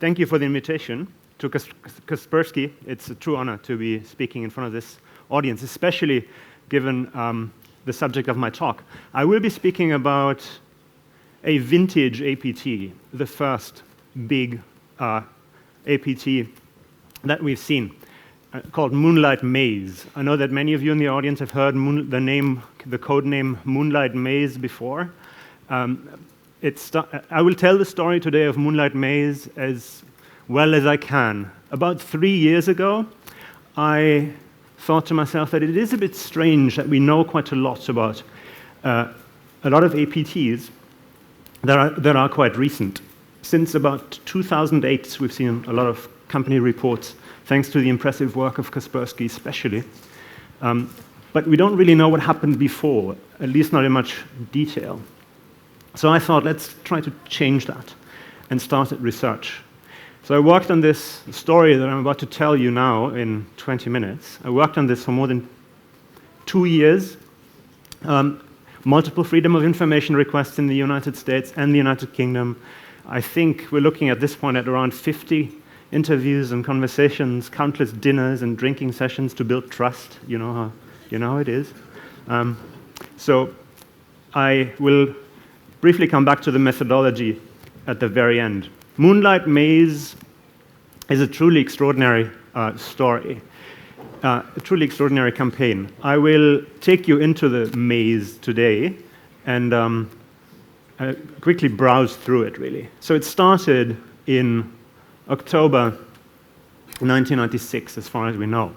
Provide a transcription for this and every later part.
thank you for the invitation to Kaspersky. It's a true honor to be speaking in front of this audience, especially given the subject of my talk. I will be speaking about a vintage APT, the first big APT that we've seen, called Moonlight Maze. I know that many of you in the audience have heard the code name Moonlight Maze before. I will tell the story today of Moonlight Maze as well as I can. About 3 years ago, I thought to myself that it is a bit strange that we know quite a lot about a lot of APTs that are quite recent. Since about 2008, we've seen a lot of company reports, thanks to the impressive work of Kaspersky especially. But we don't really know what happened before, at least not in much detail. So I thought, let's try to change that and started research. So I worked on this story that I'm about to tell you now in 20 minutes. I worked on this for more than 2 years. Multiple freedom of information requests in the United States and the United Kingdom. I think we're looking at this point at around 50 interviews and conversations, countless dinners and drinking sessions to build trust. You know how it is. So I will briefly come back to the methodology at the very end. Moonlight Maze is a truly extraordinary story, a truly extraordinary campaign. I will take you into the maze today and quickly browse through it, really. So it started in October 1996, as far as we know.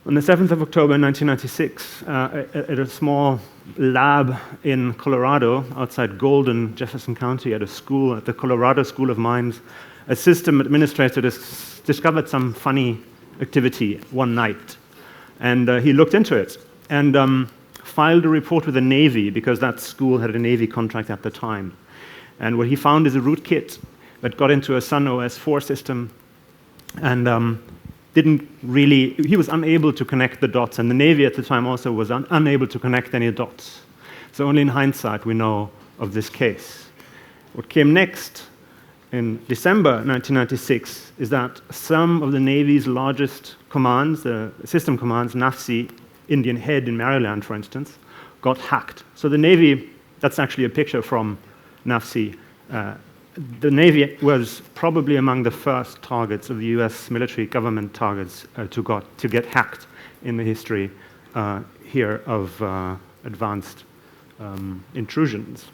On the 7th of October 1996, at a small lab in Colorado, outside Golden, Jefferson County, at the Colorado School of Mines, a system administrator discovered some funny activity one night. And he looked into it and filed a report with the Navy, because that school had a Navy contract at the time. And what he found is a rootkit that got into a Sun OS 4 system and he was unable to connect the dots, and the Navy at the time also was unable to connect any dots. So only in hindsight we know of this case. What came next, in December 1996, is that some of the Navy's largest commands, the system commands, NAVSEA, Indian Head in Maryland, for instance, got hacked. So the Navy, that's actually a picture from NAVSEA. The Navy was probably among the first targets of the US military government targets to get hacked in the history here of advanced intrusions.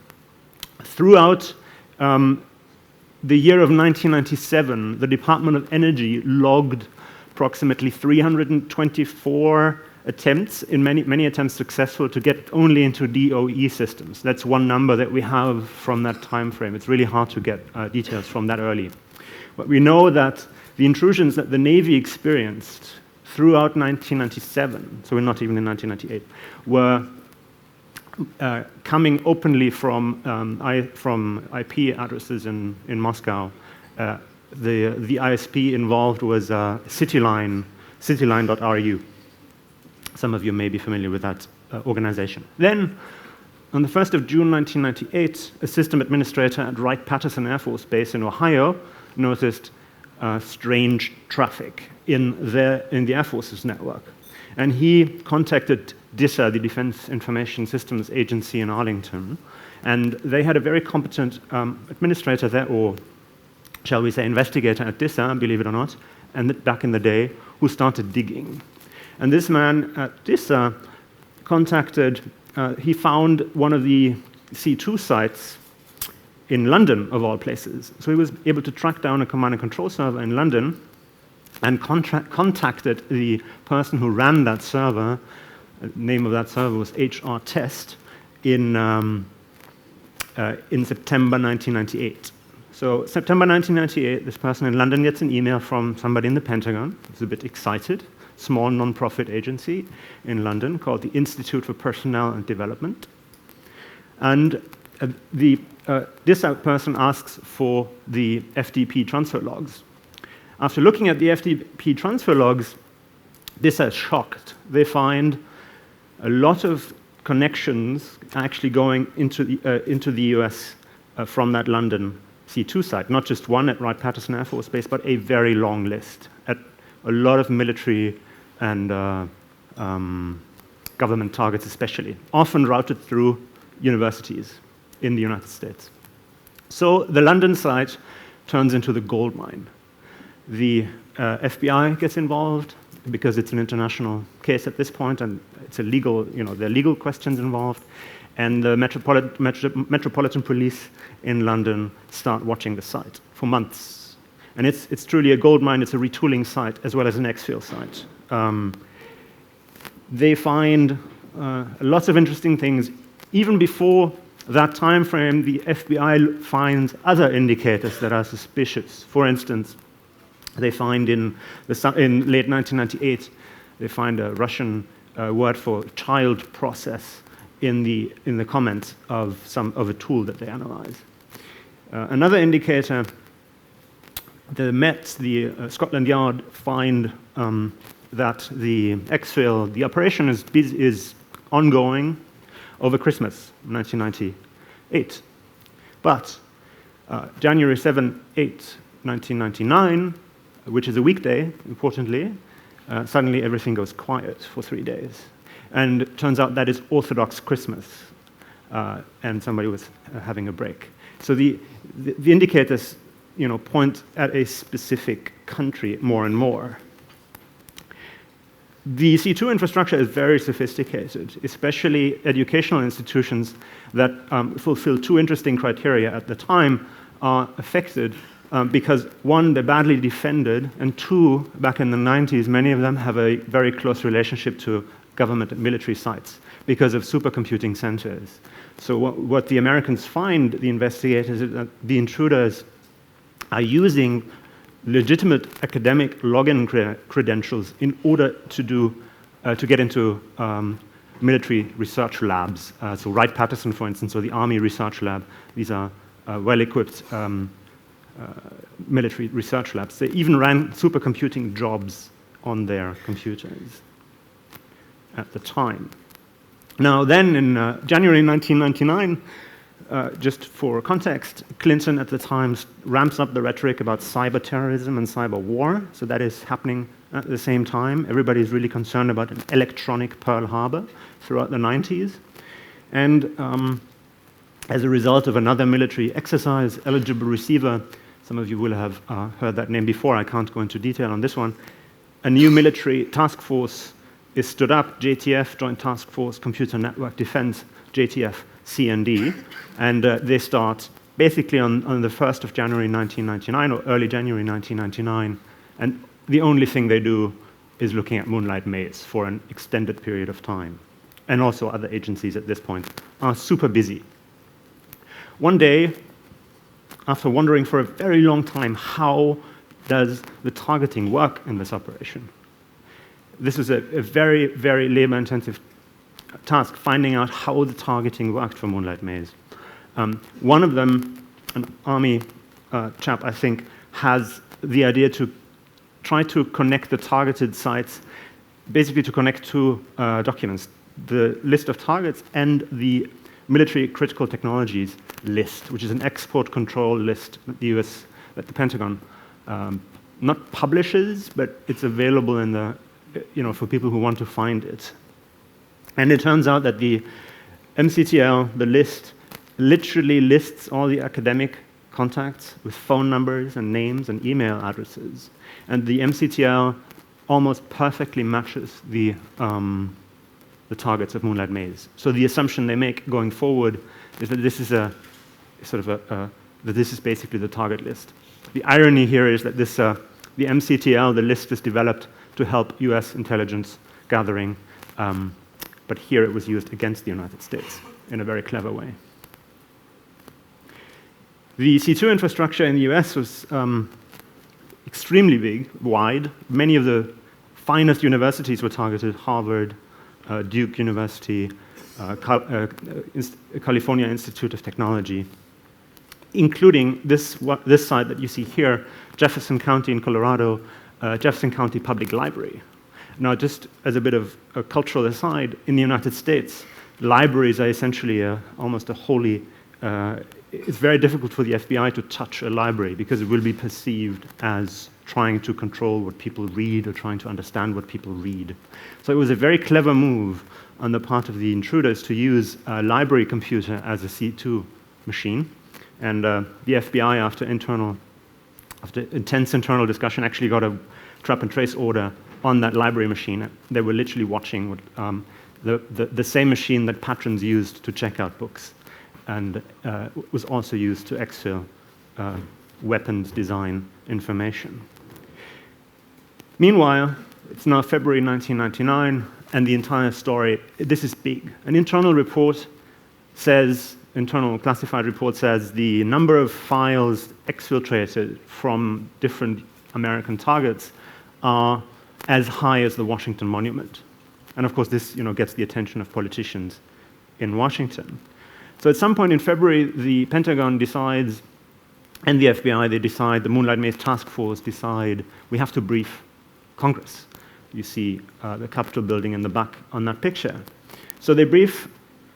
Throughout the year of 1997, the Department of Energy logged approximately 324 attempts, in many attempts successful, to get only into DOE systems. That's one number that we have from that time frame. It's really hard to get details from that early. But we know that the intrusions that the Navy experienced throughout 1997, so we're not even in 1998, were coming openly from IP addresses in Moscow. The ISP involved was cityline.ru. Some of you may be familiar with that organization. Then, on the 1st of June 1998, a system administrator at Wright-Patterson Air Force Base in Ohio noticed strange traffic in the Air Force's network. And he contacted DISA, the Defense Information Systems Agency in Arlington, and they had a very competent administrator there, or shall we say investigator at DISA, believe it or not, and back in the day, who started digging. And this man at DISA he found one of the C2 sites in London, of all places. So he was able to track down a command and control server in London and contacted the person who ran that server. The name of that server was HR Test in September 1998. So September 1998, this person in London gets an email from somebody in the Pentagon. He's a bit excited. Small non-profit agency in London called the Institute for Personnel and Development. And this person asks for the FTP transfer logs. After looking at the FTP transfer logs, this is shocked. They find a lot of connections actually going into the US from that London C2 site, not just one at Wright-Patterson Air Force Base, but a very long list at a lot of military and government targets especially, often routed through universities in the United States. So the London site turns into the gold mine. The FBI gets involved because it's an international case at this point, and it's a legal, there are legal questions involved. And the Metropolitan Police in London start watching the site for months. And it's truly a gold mine. It's a retooling site as well as an exfil site. They find lots of interesting things. Even before that time frame, the FBI finds other indicators that are suspicious. For instance, they find in late 1998, they find a Russian word for child process in the comments of a tool that they analyze. Another indicator, the Met, the Scotland Yard, find that the exfil, the operation is ongoing over Christmas 1998. But January 7, 8, 1999, which is a weekday, importantly, suddenly everything goes quiet for 3 days. And it turns out that is Orthodox Christmas, and somebody was having a break. So the indicators, point at a specific country more and more. The C2 infrastructure is very sophisticated, especially educational institutions that fulfill two interesting criteria at the time are affected because, one, they're badly defended, and two, back in the 90s, many of them have a very close relationship to government and military sites because of supercomputing centers. So what the Americans find, the investigators, is that the intruders are using legitimate academic login credentials in order to get into military research labs. So Wright-Patterson, for instance, or the Army Research Lab, these are well-equipped military research labs. They even ran supercomputing jobs on their computers at the time. Now then, in January 1999, just for context, Clinton at the time ramps up the rhetoric about cyber terrorism and cyber war. So that is happening at the same time. Everybody's really concerned about an electronic Pearl Harbor throughout the 90s. And as a result of another military exercise, Eligible Receiver, some of you will have heard that name before, I can't go into detail on this one, a new military task force is stood up, JTF, Joint Task Force Computer Network Defense, JTF C&D, and they start basically on the 1st of January 1999, or early January 1999, and the only thing they do is looking at Moonlight Maze for an extended period of time. And also other agencies at this point are super busy. One day, after wondering for a very long time, how does the targeting work in this operation? This was a very, very labor-intensive task, finding out how the targeting worked for Moonlight Maze. One of them, an Army chap, I think, has the idea to try to connect the targeted sites, basically to connect two documents, the list of targets and the military critical technologies list, which is an export control list that the Pentagon not publishes, but it's available in the, for people who want to find it. And it turns out that the MCTL, the list, literally lists all the academic contacts with phone numbers and names and email addresses. And the MCTL almost perfectly matches the targets of Moonlight Maze. So the assumption they make going forward is that this is that this is basically the target list. The irony here is that this, the MCTL, the list is developed to help US intelligence gathering, but here it was used against the United States in a very clever way. The C2 infrastructure in the US was extremely big, wide. Many of the finest universities were targeted: Harvard, Duke University, California Institute of Technology, including this site that you see here, Jefferson County in Colorado, Jefferson County Public Library. Now, just as a bit of a cultural aside, in the United States, libraries are essentially almost a holy it's very difficult for the FBI to touch a library because it will be perceived as trying to control what people read or trying to understand what people read. So it was a very clever move on the part of the intruders to use a library computer as a C2 machine. And the FBI, after intense internal discussion, actually got a trap and trace order on that library machine. They were literally watching what, the same machine that patrons used to check out books, and was also used to exfil weapons design information. Meanwhile, it's now February 1999, and the entire story, this is big. An internal report says, internal classified report says, the number of files exfiltrated from different American targets are as high as the Washington Monument. And of course, this gets the attention of politicians in Washington. So at some point in February, the Pentagon decides, and the FBI, they decide, the Moonlight Maze task force decide, we have to brief Congress. You see the Capitol building in the back on that picture. So they brief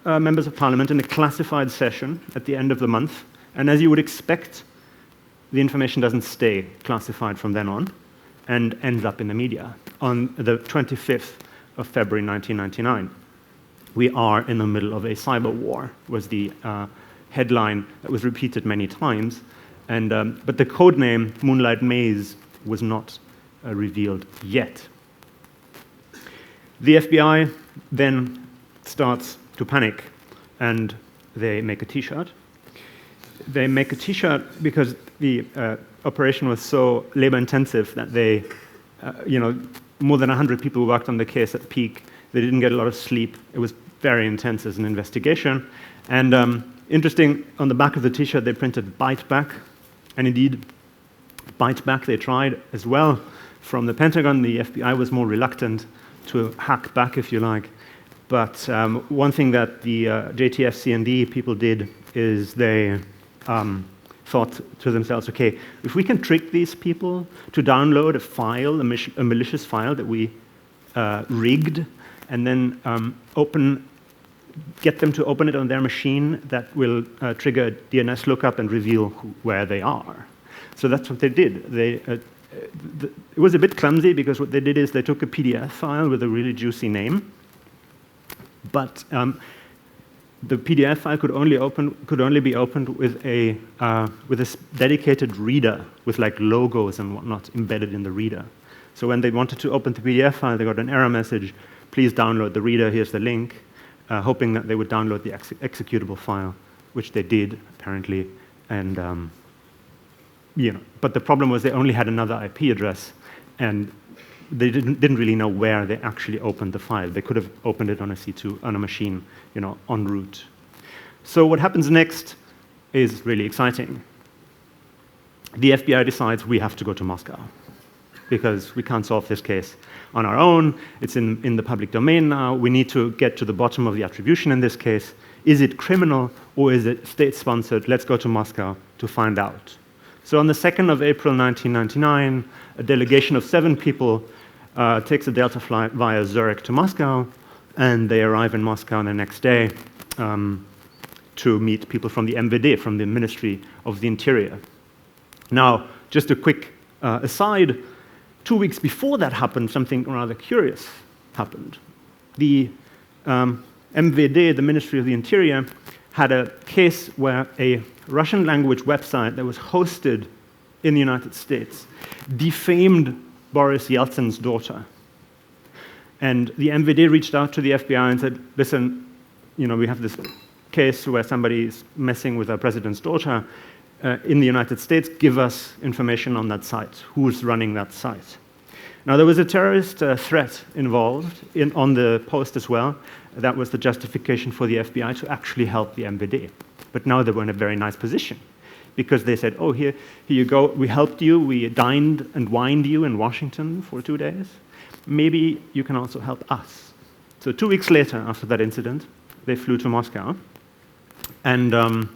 members of Parliament in a classified session at the end of the month, and as you would expect, the information doesn't stay classified from then on, and ends up in the media on the 25th of February 1999. We are in the middle of a cyber war, was the headline that was repeated many times, and but the code name Moonlight Maze was not revealed yet. The FBI then starts to panic, and they make a T-shirt. They make a T-shirt because the operation was so labor-intensive that they, more than 100 people worked on the case at peak. They didn't get a lot of sleep. It was very intense as an investigation. And interesting, on the back of the T-shirt, they printed "Bite Back," and indeed, "Bite Back" they tried as well from the Pentagon. The FBI was more reluctant to hack back, if you like. But one thing that the JTF C&D people did is they thought to themselves, okay, if we can trick these people to download a file, a malicious file that we rigged, and then get them to open it on their machine, that will trigger a DNS lookup and reveal where they are. So that's what they did. It was a bit clumsy because what they did is they took a PDF file with a really juicy name, but the PDF file could only be opened with a dedicated reader with like logos and whatnot embedded in the reader. So when they wanted to open the PDF file, they got an error message: please download the reader. Here's the link, hoping that they would download the executable file, which they did apparently, and but the problem was they only had another IP address, and they didn't really know where they actually opened the file. They could have opened it on a C2, on a machine, en route. So what happens next is really exciting. The FBI decides we have to go to Moscow because we can't solve this case on our own. It's in the public domain now. We need to get to the bottom of the attribution in this case. Is it criminal or is it state-sponsored? Let's go to Moscow to find out. So on the 2nd of April 1999, a delegation of 7 people takes a Delta flight via Zurich to Moscow, and they arrive in Moscow the next day to meet people from the MVD, from the Ministry of the Interior. Now, just a quick aside, 2 weeks before that happened, something rather curious happened. The MVD, the Ministry of the Interior, had a case where a Russian language website that was hosted in the United States defamed Boris Yeltsin's daughter. And the MVD reached out to the FBI and said, listen, we have this case where somebody is messing with our president's daughter in the United States. Give us information on that site. Who's running that site? Now, there was a terrorist threat involved on the post as well. That was the justification for the FBI to actually help the MVD. But now they were in a very nice position because they said, oh, here you go. We helped you. We dined and wined you in Washington for 2 days. Maybe you can also help us. So 2 weeks later, after that incident, they flew to Moscow. And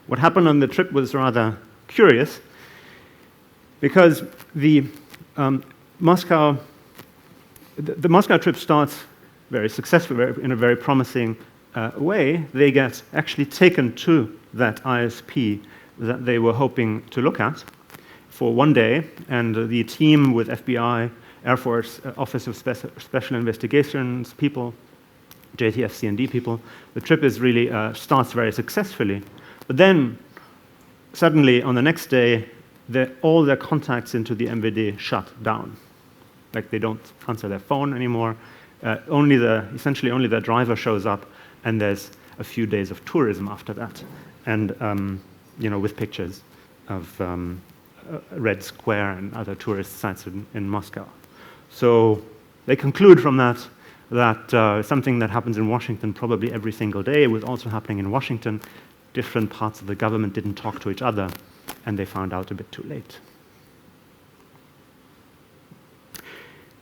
what happened on the trip was rather curious because the Moscow trip starts very successful, in a very promising way, they get actually taken to that ISP that they were hoping to look at for one day, and the team with FBI, Air Force, Office of Special Investigations people, JTF C&D people, the trip is really starts very successfully. But then, suddenly, on the next day, all their contacts into the MVD shut down. Like, they don't answer their phone anymore. Essentially only their driver shows up, and there's a few days of tourism after that, and with pictures of Red Square and other tourist sites in Moscow. So they conclude from that something that happens in Washington probably every single day was also happening in Washington. Different parts of the government didn't talk to each other, and they found out a bit too late.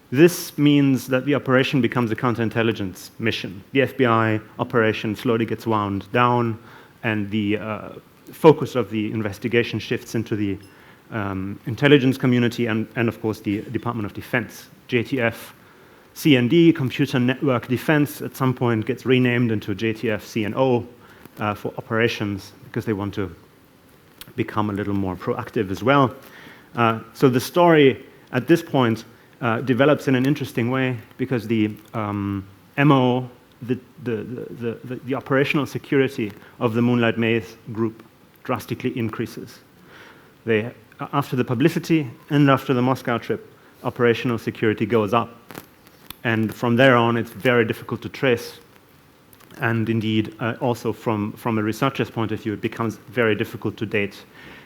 This means that the operation becomes a counterintelligence mission. The FBI operation slowly gets wound down, and the focus of the investigation shifts into the intelligence community and, of course, the Department of Defense. JTF C&D, Computer Network Defense, at some point gets renamed into JTF C&O for operations, because they want to become a little more proactive as well. So the story at this point develops in an interesting way, because the MO, the operational security of the Moonlight Maze group drastically increases. After the publicity and after the Moscow trip, operational security goes up. And from there on, it's very difficult to trace. And indeed, also from a researcher's point of view, it becomes very difficult to date,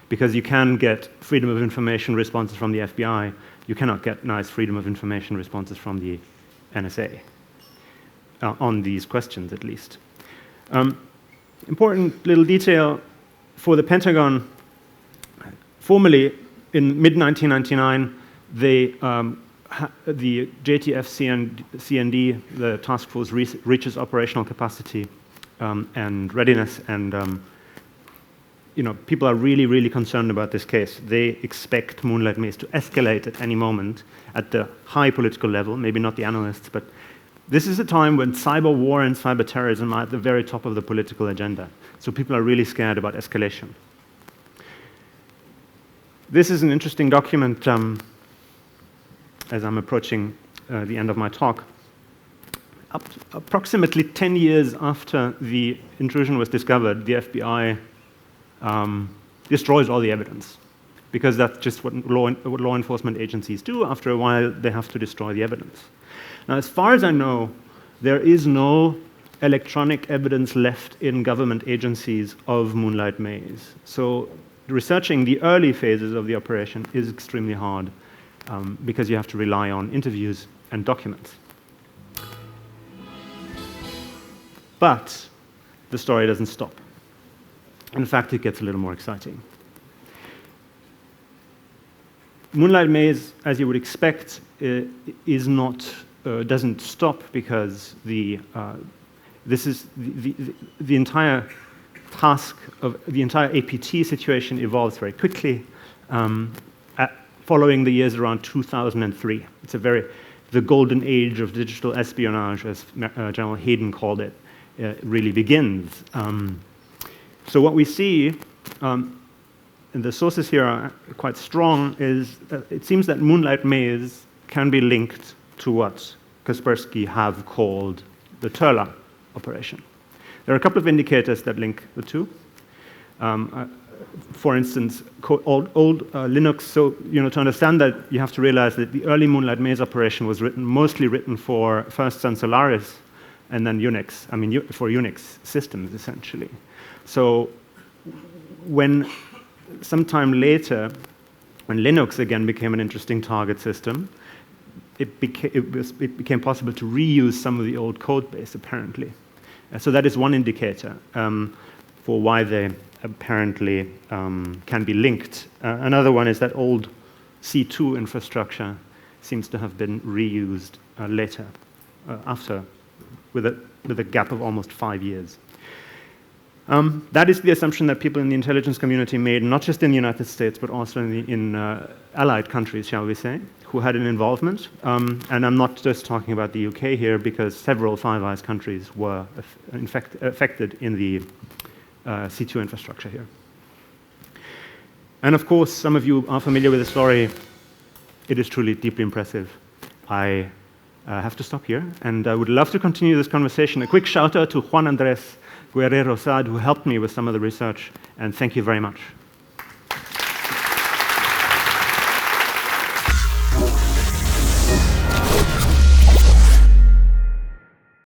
because you can get freedom of information responses from the FBI. You cannot get nice freedom of information responses from the NSA, on these questions at least. Important little detail for the Pentagon. Formally, in mid-1999, the JTF C&D, the task force, reaches operational capacity and readiness, and people are really, really concerned about this case. They expect Moonlight Maze to escalate at any moment at the high political level, maybe not the analysts, but this is a time when cyber war and cyber terrorism are at the very top of the political agenda. So people are really scared about escalation. This is an interesting document as I'm approaching the end of my talk. Approximately 10 years after the intrusion was discovered, the FBI destroys all the evidence, because that's just what law enforcement agencies do. After a while, they have to destroy the evidence. Now, as far as I know, there is no electronic evidence left in government agencies of Moonlight Maze. So researching the early phases of the operation is extremely hard, because you have to rely on interviews and documents. But the story doesn't stop. In fact, it gets a little more exciting. Moonlight Maze, as you would expect, doesn't stop, because the entire task of the entire APT situation evolves very quickly, following the years around 2003. It's the golden age of digital espionage, as General Hayden called it, really begins. So what we see, and the sources here are quite strong, is that it seems that Moonlight Maze can be linked to what Kaspersky have called the Turla operation. There are a couple of indicators that link the two. For instance, old Linux. So, to understand that, you have to realize that the early Moonlight Maze operation was mostly written for first Sun Solaris, and then Unix. For Unix systems, essentially. So, when sometime later, when Linux again became an interesting target system, it became possible to reuse some of the old code base, apparently. So that is one indicator for why they apparently can be linked. Another one is that old C2 infrastructure seems to have been reused later, with a gap of almost 5 years. That is the assumption that people in the intelligence community made, not just in the United States, but also in allied countries, shall we say, who had an involvement, and I'm not just talking about the UK here, because several Five Eyes countries were in fact affected in the C2 infrastructure here. And of course, some of you are familiar with the story. It is truly deeply impressive. I have to stop here, and I would love to continue this conversation. A quick shout out to Juan Andres Guerrero Saad, who helped me with some of the research, and thank you very much.